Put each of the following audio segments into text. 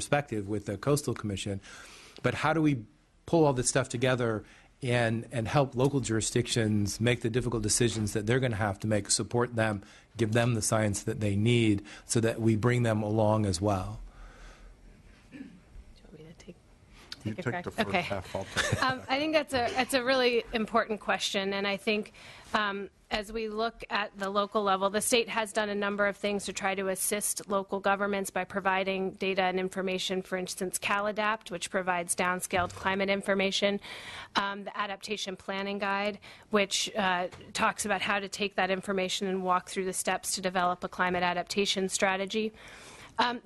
perspective with the Coastal Commission, but how do we pull all this stuff together and help local jurisdictions make the difficult decisions that they're going to have to make, support them, give them the science that they need so that we bring them along as well? Do you want me to take You a take crack? the first Okay. half, I'll take I think that's a really important question, and I think as we look at the local level, the state has done a number of things to try to assist local governments by providing data and information. For instance, CalAdapt, which provides downscaled climate information, the Adaptation Planning Guide, which talks about how to take that information and walk through the steps to develop a climate adaptation strategy.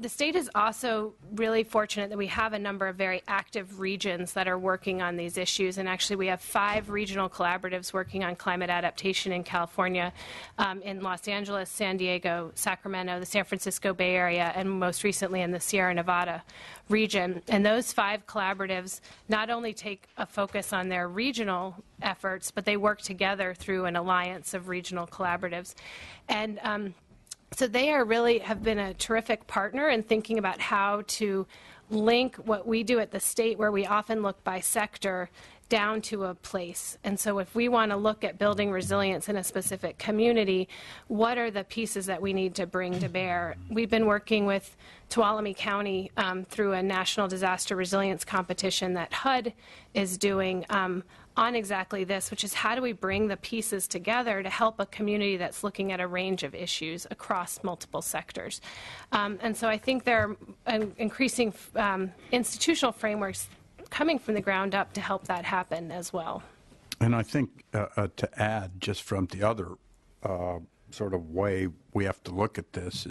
The state is also really fortunate that we have a number of very active regions that are working on these issues, and actually we have 5 regional collaboratives working on climate adaptation in California, in Los Angeles, San Diego, Sacramento, the San Francisco Bay Area, and most recently in the Sierra Nevada region. And those 5 collaboratives not only take a focus on their regional efforts, but they work together through an alliance of regional collaboratives. And so they have been a terrific partner in thinking about how to link what we do at the state, where we often look by sector, down to a place. And so if we want to look at building resilience in a specific community, what are the pieces that we need to bring to bear? We've been working with Tuolumne County through a national disaster resilience competition that HUD is doing on exactly this, which is how do we bring the pieces together to help a community that's looking at a range of issues across multiple sectors. And so I think there are increasing institutional frameworks coming from the ground up to help that happen as well. And I think to add, just from the other sort of way we have to look at this,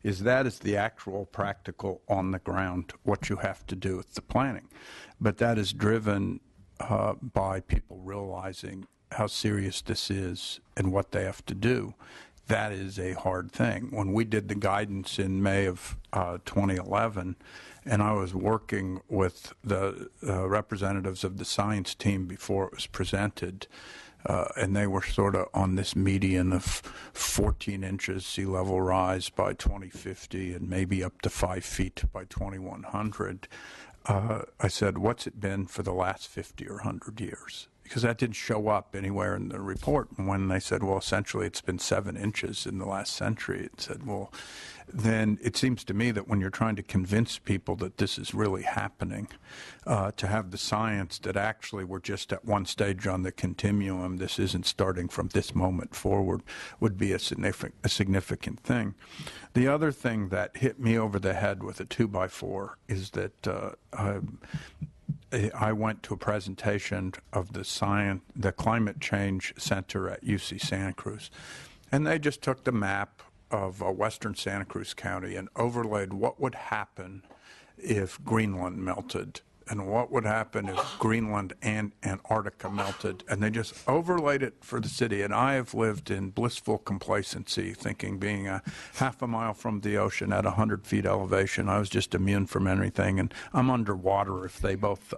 is that is the actual practical on the ground, what you have to do with the planning. But that is driven by people realizing how serious this is and what they have to do. That is a hard thing. When we did the guidance in May of 2011, and I was working with the representatives of the science team before it was presented, and they were sort of on this median of 14 inches sea level rise by 2050 and maybe up to 5 feet by 2100. I said, what's it been for the last 50 or 100 years? Because that didn't show up anywhere in the report. And when they said, well, essentially it's been 7 inches in the last century, it said, well, then it seems to me that when you're trying to convince people that this is really happening, to have the science that actually we're just at one stage on the continuum, this isn't starting from this moment forward, would be a significant thing. The other thing that hit me over the head with a 2x4 is that I went to a presentation of the Climate Change Center at UC Santa Cruz, and they just took the map of western Santa Cruz County and overlaid what would happen if Greenland melted and what would happen if Greenland and Antarctica melted, and they just overlaid it for the city. And I have lived in blissful complacency, thinking being a half a mile from the ocean at 100 feet elevation, I was just immune from anything, and I'm underwater if they both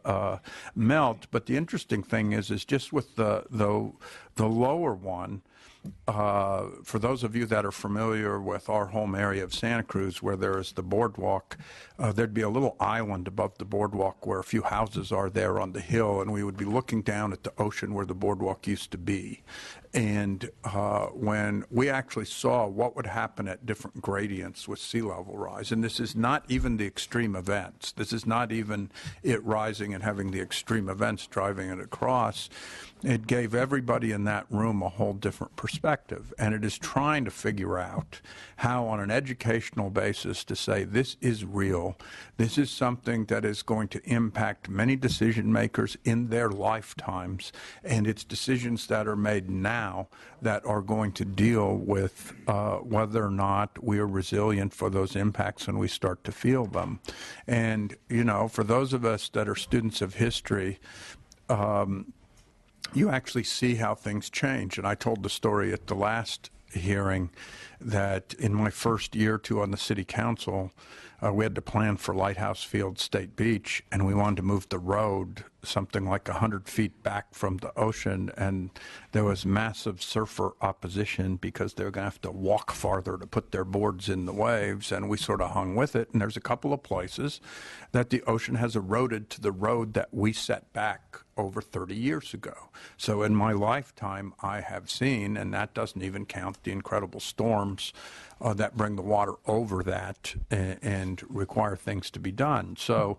melt. But the interesting thing is just with the lower one, for those of you that are familiar with our home area of Santa Cruz, where there is the boardwalk, there'd be a little island above the boardwalk where a few houses are there on the hill, and we would be looking down at the ocean where the boardwalk used to be. And when we actually saw what would happen at different gradients with sea level rise, and this is not even the extreme events, this is not even it rising and having the extreme events driving it across, it gave everybody in that room a whole different perspective. And it is trying to figure out how, on an educational basis, to say this is real, this is something that is going to impact many decision makers in their lifetimes, and it's decisions that are made now that are going to deal with whether or not we are resilient for those impacts when we start to feel them. And, you know, for those of us that are students of history, you actually see how things change. And I told the story at the last hearing that in my first year or two on the city council, we had to plan for Lighthouse Field State Beach, and we wanted to move the road something like 100 feet back from the ocean, and there was massive surfer opposition because they were going to have to walk farther to put their boards in the waves, and we sort of hung with it. And there's a couple of places that the ocean has eroded to the road that we set back over 30 years ago. So in my lifetime, I have seen, and that doesn't even count the incredible storms that bring the water over that and require things to be done. So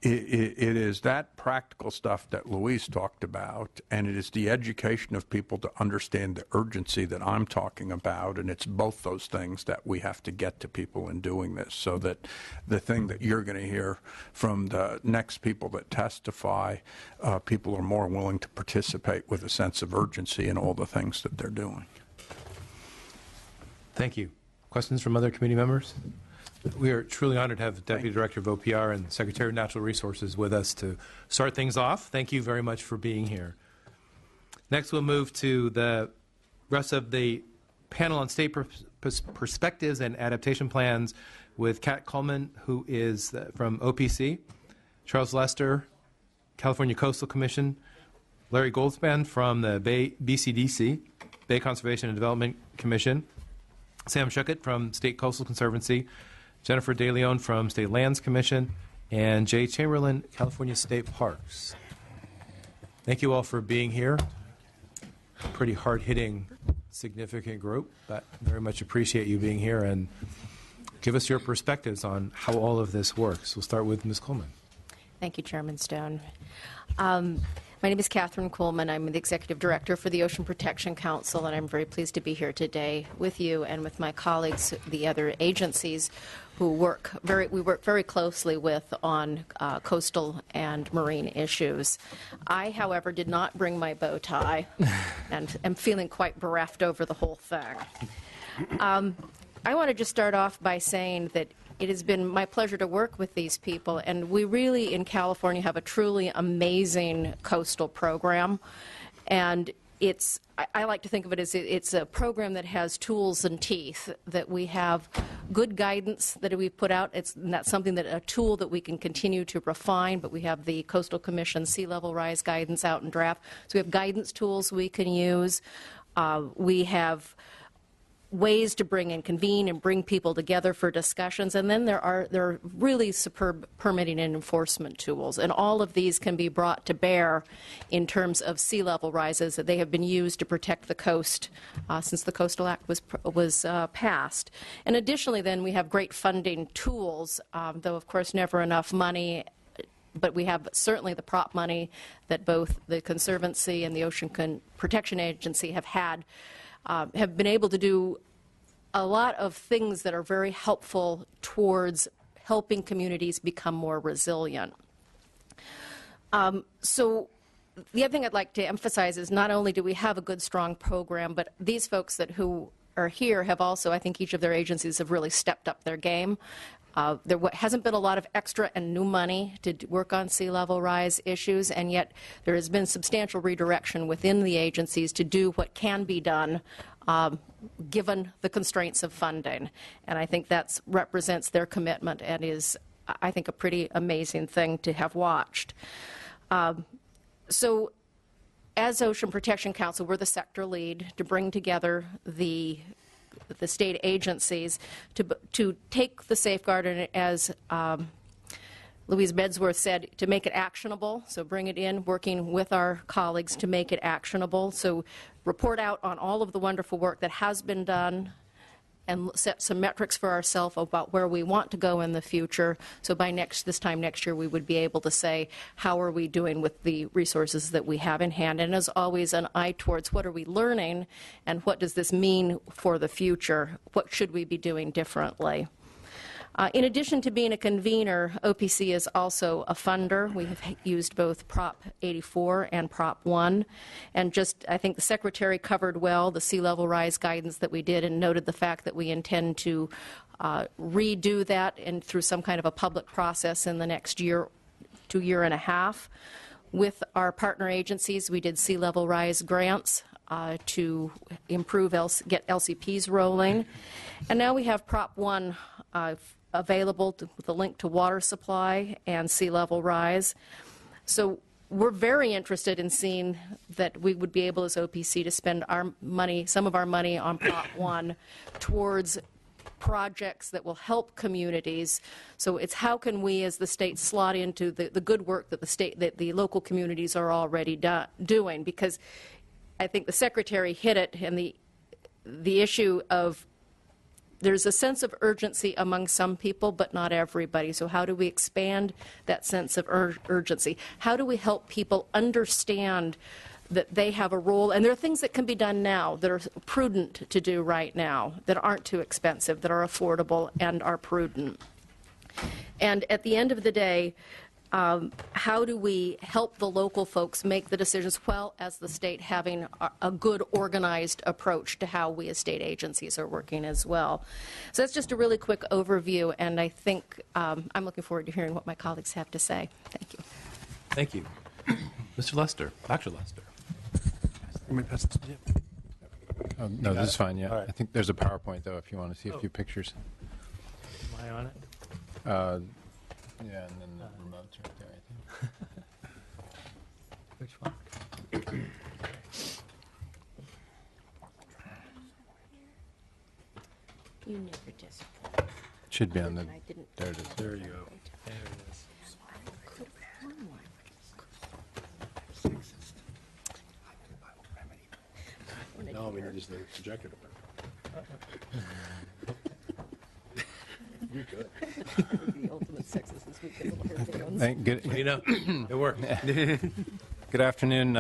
it is that practical stuff that Louise talked about, and it is the education of people to understand the urgency that I'm talking about, and it's both those things that we have to get to people in doing this, so that the thing that you're going to hear from the next people that testify, people are more willing to participate with a sense of urgency in all the things that they're doing. Thank you. Questions from other committee members? We are truly honored to have the Deputy Director of OPR and Secretary of Natural Resources with us to start things off. Thank you very much for being here. Next, we'll move to the rest of the panel on state perspectives and adaptation plans with Kat Coleman, who is from OPC, Charles Lester, California Coastal Commission, Larry Goldspan from the BCDC, Bay Conservation and Development Commission, Sam Schuckett from State Coastal Conservancy, Jennifer De Leon from State Lands Commission, and Jay Chamberlain, California State Parks. Thank you all for being here. Pretty hard-hitting, significant group, but very much appreciate you being here, and give us your perspectives on how all of this works. We'll start with Ms. Coleman. Thank you, Chairman Stone. My name is Catherine Coleman. I'm the Executive Director for the Ocean Protection Council, and I'm very pleased to be here today with you and with my colleagues, the other agencies who we work very closely with on coastal and marine issues. I, however, did not bring my bow tie and am feeling quite bereft over the whole thing. I want to just start off by saying that it has been my pleasure to work with these people, and we really in California have a truly amazing coastal program, and I like to think of it as it's a program that has tools and teeth, that we have good guidance that we put out. And that's something a tool that we can continue to refine, but we have the Coastal Commission sea level rise guidance out in draft. So we have guidance tools we can use. We have ways to bring and convene and bring people together for discussions, and then there are really superb permitting and enforcement tools, and all of these can be brought to bear in terms of sea level rises that they have been used to protect the coast since the Coastal Act was passed. And additionally, then we have great funding tools, though of course never enough money. But we have certainly the prop money that both the Conservancy and the Ocean Protection Agency have been able to do a lot of things that are very helpful towards helping communities become more resilient. So the other thing I'd like to emphasize is not only do we have a good, strong program, but these folks who are here have also, I think each of their agencies have really stepped up their game. There hasn't been a lot of extra and new money to work on sea level rise issues, and yet there has been substantial redirection within the agencies to do what can be done given the constraints of funding. And I think that represents their commitment and is, I think, a pretty amazing thing to have watched. So as Ocean Protection Council, we're the sector lead to bring together the state agencies to take the safeguard and, as Louise Bedsworth said, to make it actionable. So bring it in, working with our colleagues to make it actionable. So report out on all of the wonderful work that has been done and set some metrics for ourselves about where we want to go in the future. So by this time next year, we would be able to say, how are we doing with the resources that we have in hand? And as always, an eye towards what are we learning and what does this mean for the future? What should we be doing differently? In addition to being a convener, OPC is also a funder. We have used both Prop 84 and Prop 1. And I think the Secretary covered well the sea level rise guidance that we did and noted the fact that we intend to redo that and through some kind of a public process in the next year to year and a half. With our partner agencies, we did sea level rise grants to improve, get LCPs rolling. And now we have Prop 1 available with the link to water supply and sea level rise. So we're very interested in seeing that we would be able as OPC to spend our money, some of our money on Prop 1 towards projects that will help communities. So it's how can we as the state slot into the good work that the local communities are already doing, because I think the Secretary hit it, and the issue of there's a sense of urgency among some people, but not everybody. So how do we expand that sense of urgency? How do we help people understand that they have a role? And there are things that can be done now that are prudent to do right now, that aren't too expensive, that are affordable and are prudent. And at the end of the day, how do we help the local folks make the decisions, well, as the state having a good organized approach to how we as state agencies are working as well. So that's just a really quick overview, and I think I'm looking forward to hearing what my colleagues have to say. Thank you. Thank you. Mr. Lester, Dr. Lester. No, this is fine, yeah. All right. I think there's a PowerPoint, though, if you want to see a few pictures. Am I on it? Yeah, and then the remote's right there, I think. Which one? You never disappoint. Should be on the, I didn't. there it is. There you go. There it is. No, we need just the projector to work. You're good. The ultimate sexist this weekend. You know, it worked. Good afternoon,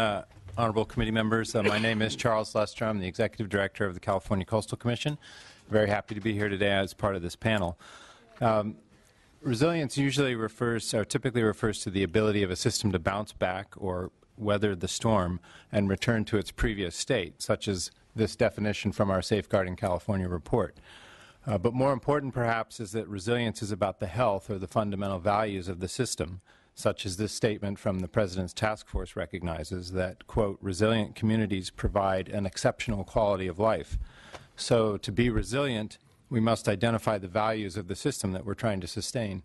honorable committee members. My name is Charles Lester. I'm the executive director of the California Coastal Commission. Very happy to be here today as part of this panel. Resilience typically refers to the ability of a system to bounce back or weather the storm and return to its previous state, such as this definition from our Safeguarding California report. But more important, perhaps, is that resilience is about the health or the fundamental values of the system, such as this statement from the President's task force recognizes that, quote, resilient communities provide an exceptional quality of life. So to be resilient, we must identify the values of the system that we're trying to sustain.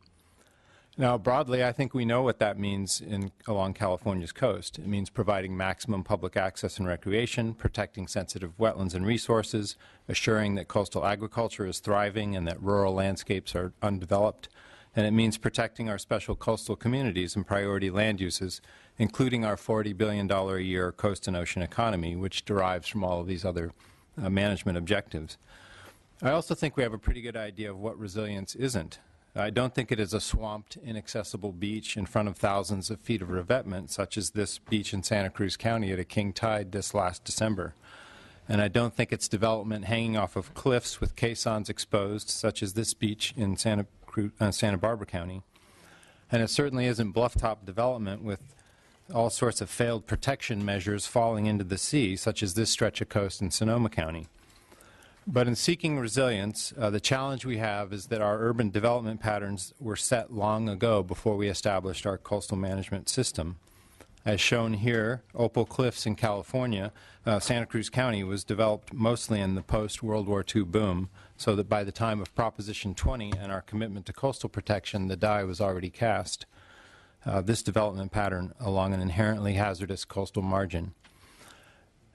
Now, broadly, I think we know what that means along California's coast. It means providing maximum public access and recreation, protecting sensitive wetlands and resources, assuring that coastal agriculture is thriving and that rural landscapes are undeveloped. And it means protecting our special coastal communities and priority land uses, including our $40 billion a year coast and ocean economy, which derives from all of these other management objectives. I also think we have a pretty good idea of what resilience isn't. I don't think it is a swamped, inaccessible beach in front of thousands of feet of revetment, such as this beach in Santa Cruz County at a king tide this last December. And I don't think it's development hanging off of cliffs with caissons exposed, such as this beach in Santa Barbara County. And it certainly isn't bluff-top development with all sorts of failed protection measures falling into the sea, such as this stretch of coast in Sonoma County. But in seeking resilience, the challenge we have is that our urban development patterns were set long ago before we established our coastal management system. As shown here, Opal Cliffs in California, Santa Cruz County was developed mostly in the post-World War II boom, so that by the time of Proposition 20 and our commitment to coastal protection, the die was already cast. This development pattern along an inherently hazardous coastal margin.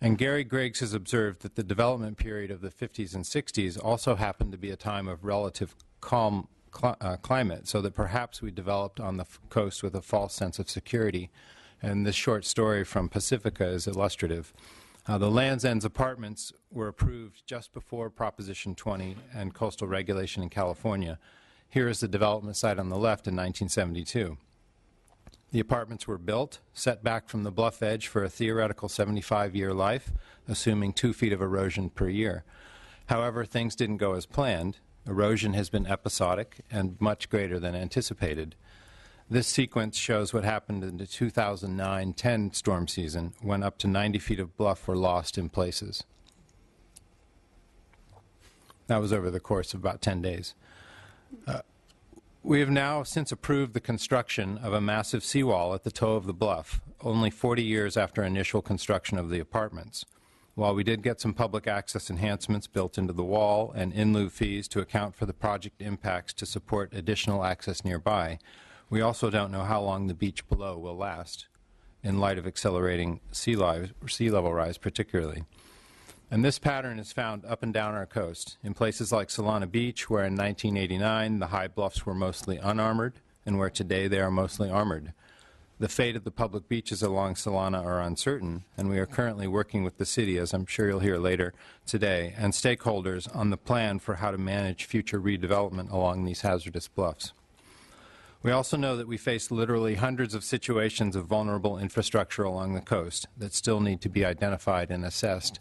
And Gary Griggs has observed that the development period of the 50s and 60s also happened to be a time of relative calm climate, so that perhaps we developed on the coast with a false sense of security. And this short story from Pacifica is illustrative. The Land's End's apartments were approved just before Proposition 20 and coastal regulation in California. Here is the development site on the left in 1972. The apartments were built, set back from the bluff edge for a theoretical 75-year life, assuming 2 feet of erosion per year. However, things didn't go as planned. Erosion has been episodic and much greater than anticipated. This sequence shows what happened in the 2009-10 storm season, when up to 90 feet of bluff were lost in places. That was over the course of about 10 days. We have now since approved the construction of a massive seawall at the toe of the bluff, only 40 years after initial construction of the apartments. While we did get some public access enhancements built into the wall and in lieu fees to account for the project impacts to support additional access nearby, we also don't know how long the beach below will last in light of accelerating sea level rise particularly. And this pattern is found up and down our coast, in places like Solana Beach, where in 1989 the high bluffs were mostly unarmored, and where today they are mostly armored. The fate of the public beaches along Solana are uncertain, and we are currently working with the city, as I'm sure you'll hear later today, and stakeholders on the plan for how to manage future redevelopment along these hazardous bluffs. We also know that we face literally hundreds of situations of vulnerable infrastructure along the coast that still need to be identified and assessed.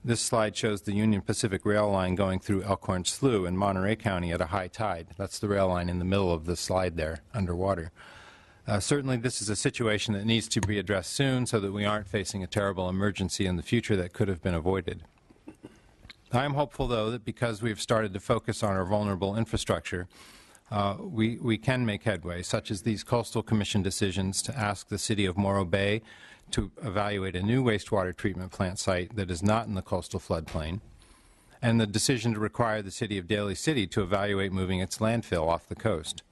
This slide shows the Union Pacific rail line going through Elkhorn Slough in Monterey County at a high tide. That's the rail line in the middle of the slide there, underwater. Certainly this is a situation that needs to be addressed soon so that we aren't facing a terrible emergency in the future that could have been avoided. I am hopeful, though, that because we've started to focus on our vulnerable infrastructure, we can make headway, such as these Coastal Commission decisions to ask the City of Morro Bay to evaluate a new wastewater treatment plant site that is not in the coastal floodplain, and the decision to require the City of Daly City to evaluate moving its landfill off the coast.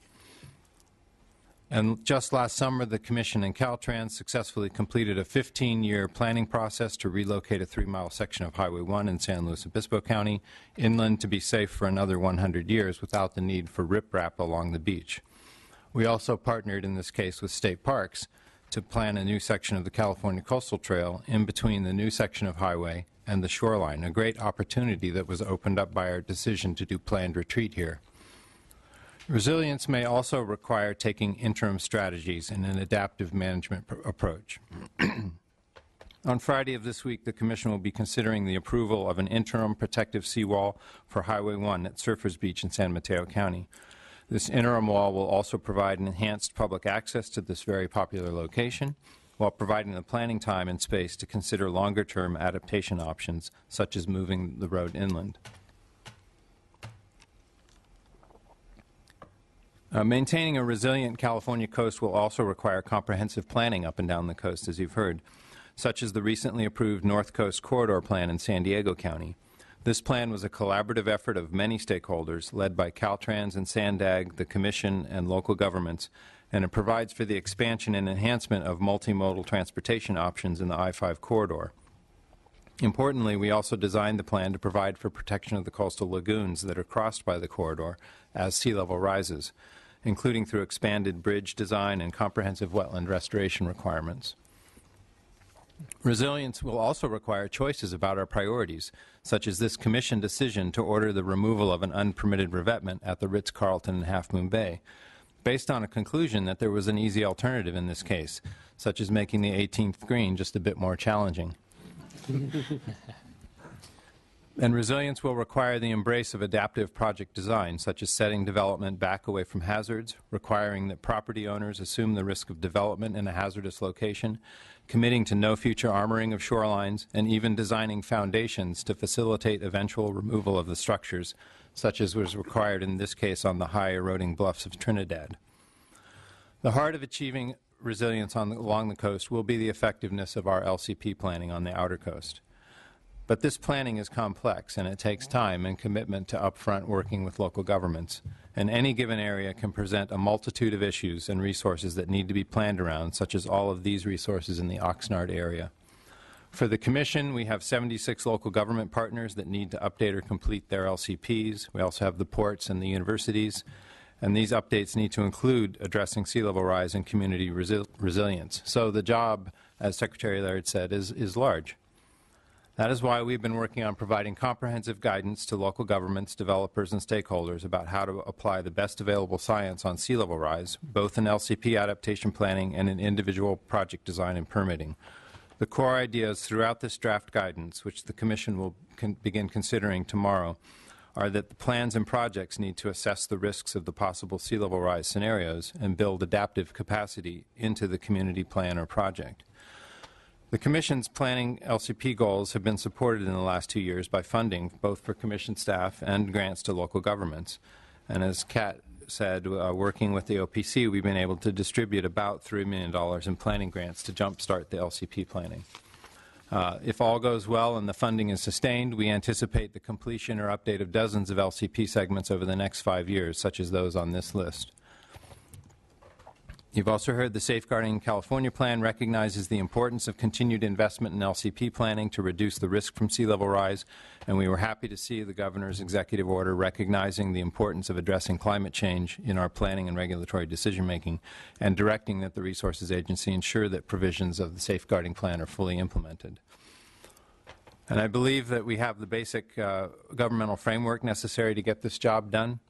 And just last summer, the Commission and Caltrans successfully completed a 15-year planning process to relocate a 3-mile section of Highway 1 in San Luis Obispo County inland to be safe for another 100 years without the need for riprap along the beach. We also partnered in this case with state parks to plan a new section of the California Coastal Trail in between the new section of highway and the shoreline, a great opportunity that was opened up by our decision to do planned retreat here. Resilience may also require taking interim strategies in an adaptive management approach. On Friday of this week, the Commission will be considering the approval of an interim protective seawall for Highway 1 at Surfers Beach in San Mateo County. This interim wall will also provide enhanced public access to this very popular location, while providing the planning time and space to consider longer-term adaptation options, such as moving the road inland. Maintaining a resilient California coast will also require comprehensive planning up and down the coast, as you've heard, such as the recently approved North Coast Corridor Plan in San Diego County. This plan was a collaborative effort of many stakeholders, led by Caltrans and Sandag, the Commission, and local governments, and it provides for the expansion and enhancement of multimodal transportation options in the I-5 corridor. Importantly, we also designed the plan to provide for protection of the coastal lagoons that are crossed by the corridor as sea level rises, including through expanded bridge design and comprehensive wetland restoration requirements. Resilience will also require choices about our priorities, such as this Commission decision to order the removal of an unpermitted revetment at the Ritz-Carlton in Half Moon Bay, based on a conclusion that there was an easy alternative in this case, such as making the 18th green just a bit more challenging. And resilience will require the embrace of adaptive project design, such as setting development back away from hazards, requiring that property owners assume the risk of development in a hazardous location, committing to no future armoring of shorelines, and even designing foundations to facilitate eventual removal of the structures, such as was required in this case on the high eroding bluffs of Trinidad. The heart of achieving resilience along the coast will be the effectiveness of our LCP planning on the outer coast. But this planning is complex, and it takes time and commitment to upfront working with local governments. And any given area can present a multitude of issues and resources that need to be planned around, such as all of these resources in the Oxnard area. For the Commission, we have 76 local government partners that need to update or complete their LCPs. We also have the ports and the universities. And these updates need to include addressing sea level rise and community resilience. So the job, as Secretary Laird said, is large. That is why we've been working on providing comprehensive guidance to local governments, developers, and stakeholders about how to apply the best available science on sea level rise, both in LCP adaptation planning and in individual project design and permitting. The core ideas throughout this draft guidance, which the Commission will begin considering tomorrow, are that the plans and projects need to assess the risks of the possible sea level rise scenarios and build adaptive capacity into the community plan or project. The Commission's planning LCP goals have been supported in the last 2 years by funding both for Commission staff and grants to local governments. And as Kat said, working with the OPC, we've been able to distribute about $3 million in planning grants to jumpstart the LCP planning. If all goes well and the funding is sustained, we anticipate the completion or update of dozens of LCP segments over the next 5 years, such as those on this list. You've also heard the Safeguarding California Plan recognizes the importance of continued investment in LCP planning to reduce the risk from sea level rise, and we were happy to see the Governor's executive order recognizing the importance of addressing climate change in our planning and regulatory decision-making and directing that the Resources Agency ensure that provisions of the Safeguarding Plan are fully implemented. And I believe that we have the basic governmental framework necessary to get this job done.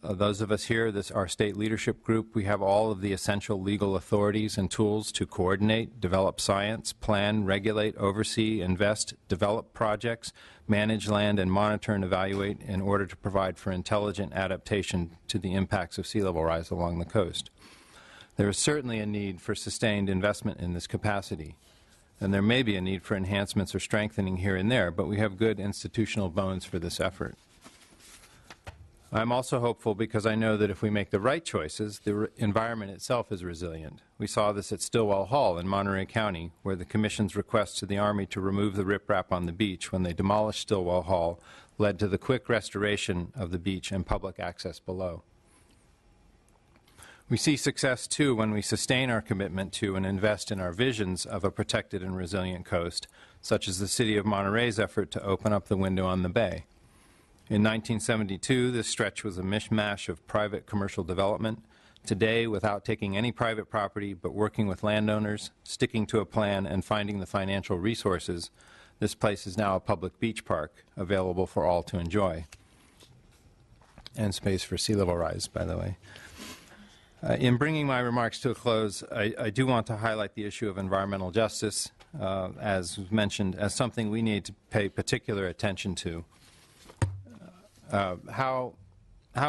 Those of us here, our state leadership group, we have all of the essential legal authorities and tools to coordinate, develop science, plan, regulate, oversee, invest, develop projects, manage land, and monitor and evaluate in order to provide for intelligent adaptation to the impacts of sea level rise along the coast. There is certainly a need for sustained investment in this capacity, and there may be a need for enhancements or strengthening here and there, but we have good institutional bones for this effort. I'm also hopeful because I know that if we make the right choices, the environment itself is resilient. We saw this at Stillwell Hall in Monterey County, where the Commission's request to the Army to remove the riprap on the beach when they demolished Stillwell Hall led to the quick restoration of the beach and public access below. We see success, too, when we sustain our commitment to and invest in our visions of a protected and resilient coast, such as the City of Monterey's effort to open up the window on the bay. In 1972, this stretch was a mishmash of private commercial development. Today, without taking any private property but working with landowners, sticking to a plan, and finding the financial resources, this place is now a public beach park available for all to enjoy. And space for sea level rise, by the way. In bringing my remarks to a close, I do want to highlight the issue of environmental justice, as mentioned, as something we need to pay particular attention to. How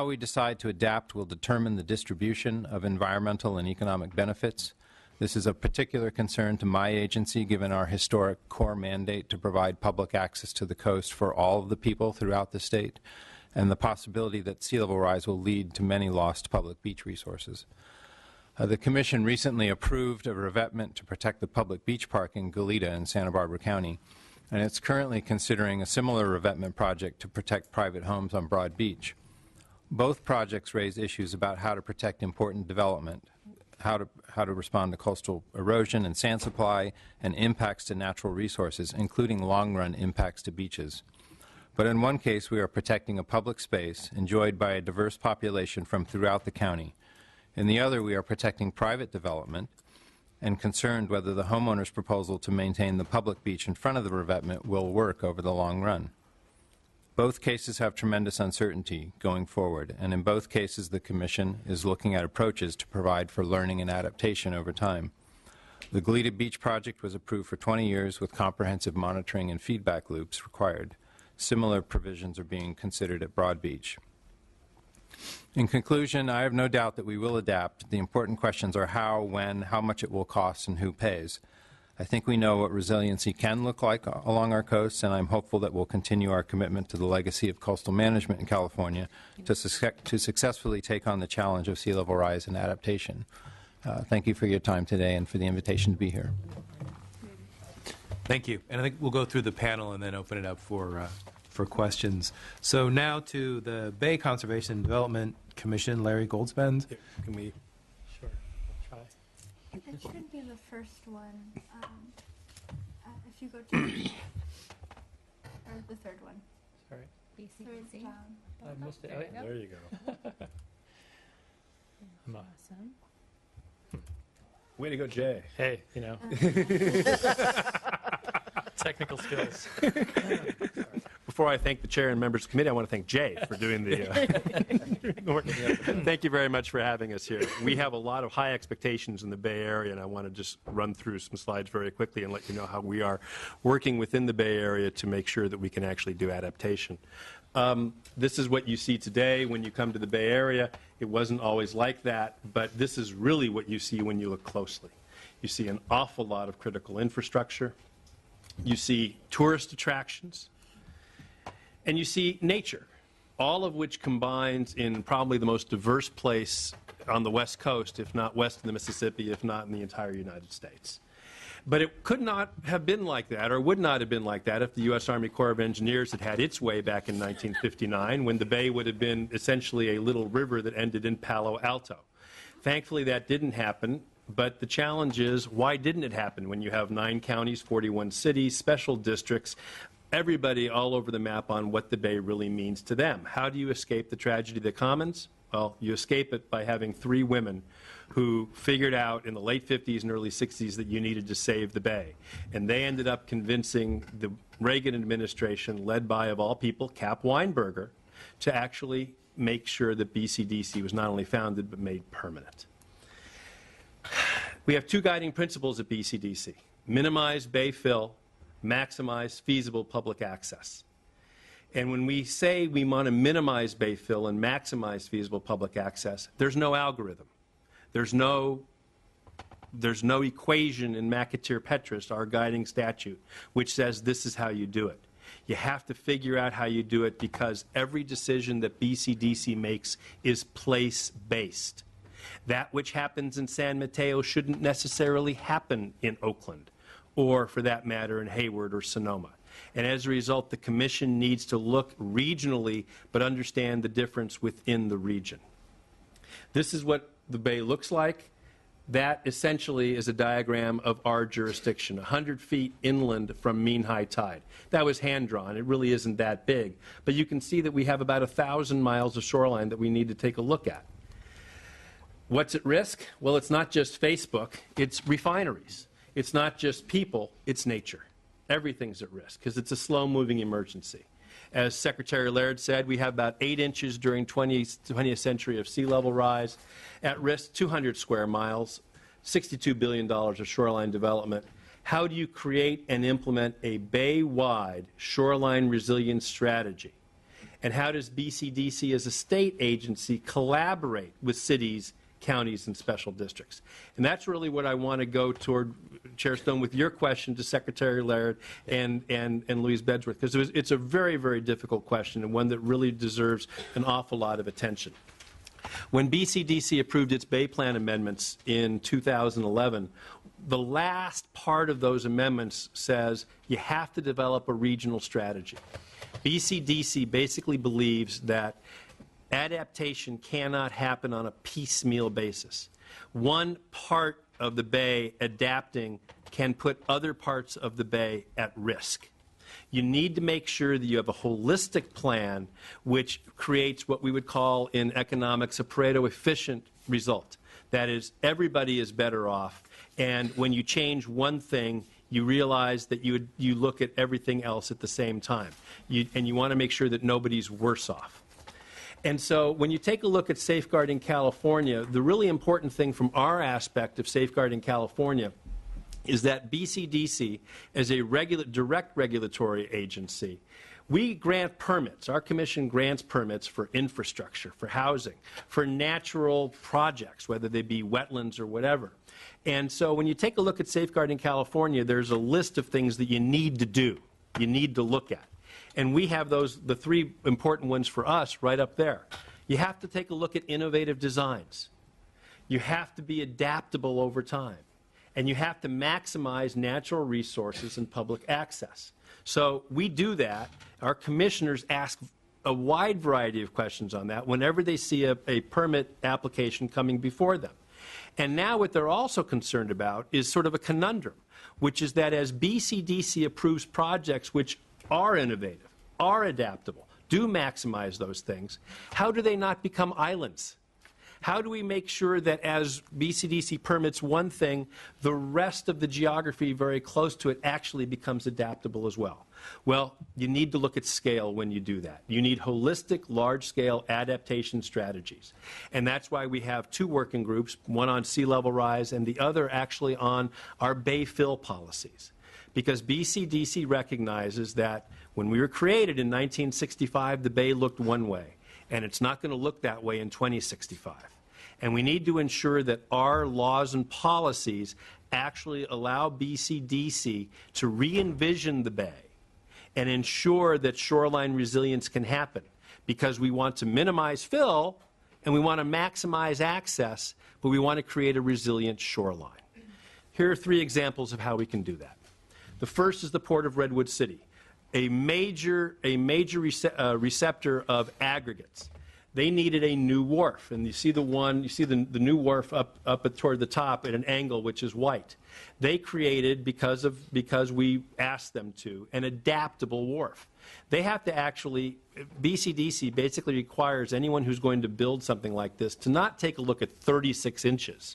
we decide to adapt will determine the distribution of environmental and economic benefits. This is a particular concern to my agency, given our historic core mandate to provide public access to the coast for all of the people throughout the state, and the possibility that sea level rise will lead to many lost public beach resources. The Commission recently approved a revetment to protect the public beach park in Goleta in Santa Barbara County, and it's currently considering a similar revetment project to protect private homes on Broad Beach. Both projects raise issues about how to protect important development, how to respond to coastal erosion and sand supply, and impacts to natural resources, including long-run impacts to beaches. But in one case, we are protecting a public space enjoyed by a diverse population from throughout the county. In the other, we are protecting private development and concerned whether the homeowner's proposal to maintain the public beach in front of the revetment will work over the long run. Both cases have tremendous uncertainty going forward, and in both cases the Commission is looking at approaches to provide for learning and adaptation over time. The Goleta Beach project was approved for 20 years with comprehensive monitoring and feedback loops required. Similar provisions are being considered at Broad Beach. In conclusion, I have no doubt that we will adapt. The important questions are how, when, how much it will cost, and who pays. I think we know what resiliency can look like along our coasts, and I'm hopeful that we'll continue our commitment to the legacy of coastal management in California to successfully take on the challenge of sea level rise and adaptation. Thank you for your time today and for the invitation to be here. Thank you. And I think we'll go through the panel and then open it up for questions. So now to the Bay Conservation and Development Commission, Larry Goldspend. Can we? Sure, I'll try. It should be the first one. If you go to or the third one. Sorry, Third down. I missed it. Oh, yeah. There you go. Awesome. Way to go, Jay. Hey, you know, technical skills. Before I thank the chair and members of the committee, I want to thank Jay for doing the work. Thank you very much for having us here. We have a lot of high expectations in the Bay Area, and I want to just run through some slides very quickly and let you know how we are working within the Bay Area to make sure that we can actually do adaptation. This is what you see today when you come to the Bay Area. It wasn't always like that, but this is really what you see when you look closely. You see an awful lot of critical infrastructure. You see tourist attractions. And you see nature, all of which combines in probably the most diverse place on the West Coast, if not west of the Mississippi, if not in the entire United States. But it could not have been like that, or would not have been like that, if the U.S. Army Corps of Engineers had had its way back in 1959, when the bay would have been essentially a little river that ended in Palo Alto. Thankfully, that didn't happen. But the challenge is, why didn't it happen when you have 9 counties, 41 cities, special districts, everybody all over the map on what the Bay really means to them? How do you escape the tragedy of the Commons? Well, you escape it by having 3 women who figured out in the late 50s and early 60s that you needed to save the Bay. And they ended up convincing the Reagan administration, led by, of all people, Cap Weinberger, to actually make sure that BCDC was not only founded but made permanent. We have 2 guiding principles at BCDC: minimize bay fill, maximize feasible public access. And when we say we want to minimize bay fill and maximize feasible public access, there's no algorithm. There's no equation in McAteer-Petras, our guiding statute, which says this is how you do it. You have to figure out how you do it, because every decision that BCDC makes is place-based. That which happens in San Mateo shouldn't necessarily happen in Oakland, or for that matter in Hayward or Sonoma. And as a result, the Commission needs to look regionally, but understand the difference within the region. This is what the Bay looks like. That essentially is a diagram of our jurisdiction, 100 feet inland from mean high tide. That was hand-drawn. It really isn't that big. But you can see that we have about 1,000 miles of shoreline that we need to take a look at. What's at risk? Well, it's not just Facebook, it's refineries. It's not just people, it's nature. Everything's at risk because it's a slow-moving emergency. As Secretary Laird said, we have about 8 inches during 20th century of sea level rise. At risk, 200 square miles, $62 billion of shoreline development. How do you create and implement a bay-wide shoreline resilience strategy? And how does BCDC as a state agency collaborate with cities, counties, and special districts? And that's really what I want to go toward, Chair Stone, with your question to Secretary Laird and Louise Bedsworth, because it's a very, very difficult question and one that really deserves an awful lot of attention. When BCDC approved its Bay Plan amendments in 2011, the last part of those amendments says you have to develop a regional strategy. BCDC basically believes that adaptation cannot happen on a piecemeal basis. One part of the Bay adapting can put other parts of the Bay at risk. You need to make sure that you have a holistic plan which creates what we would call in economics a Pareto efficient result. That is, everybody is better off, and when you change one thing, you realize that you look at everything else at the same time. And you want to make sure that nobody's worse off. And so when you take a look at Safeguarding California, the really important thing from our aspect of Safeguarding California is that BCDC, as a direct regulatory agency, we grant permits. Our commission grants permits for infrastructure, for housing, for natural projects, whether they be wetlands or whatever. And so when you take a look at Safeguarding California, there's a list of things that you need to do, you need to look at. And we have those, the 3 important ones for us right up there. You have to take a look at innovative designs. You have to be adaptable over time. And you have to maximize natural resources and public access. So we do that. Our commissioners ask a wide variety of questions on that whenever they see a permit application coming before them. And now what they're also concerned about is sort of a conundrum, which is that as BCDC approves projects which are innovative, are adaptable, do maximize those things, how do they not become islands? How do we make sure that as BCDC permits one thing, the rest of the geography very close to it actually becomes adaptable as well? Well, you need to look at scale when you do that. You need holistic, large-scale adaptation strategies. And that's why we have 2 working groups, one on sea level rise and the other actually on our bay fill policies. Because BCDC recognizes that when we were created in 1965, the Bay looked one way, and it's not going to look that way in 2065. And we need to ensure that our laws and policies actually allow BCDC to re-envision the Bay and ensure that shoreline resilience can happen, because we want to minimize fill and we want to maximize access, but we want to create a resilient shoreline. Here are 3 examples of how we can do that. The first is the Port of Redwood City, a major receptor of aggregates. They needed a new wharf, and you see the new wharf up toward the top at an angle which is white. They created, because we asked them to, an adaptable wharf. They have to actually, BCDC basically requires anyone who's going to build something like this to not take a look at 36 inches,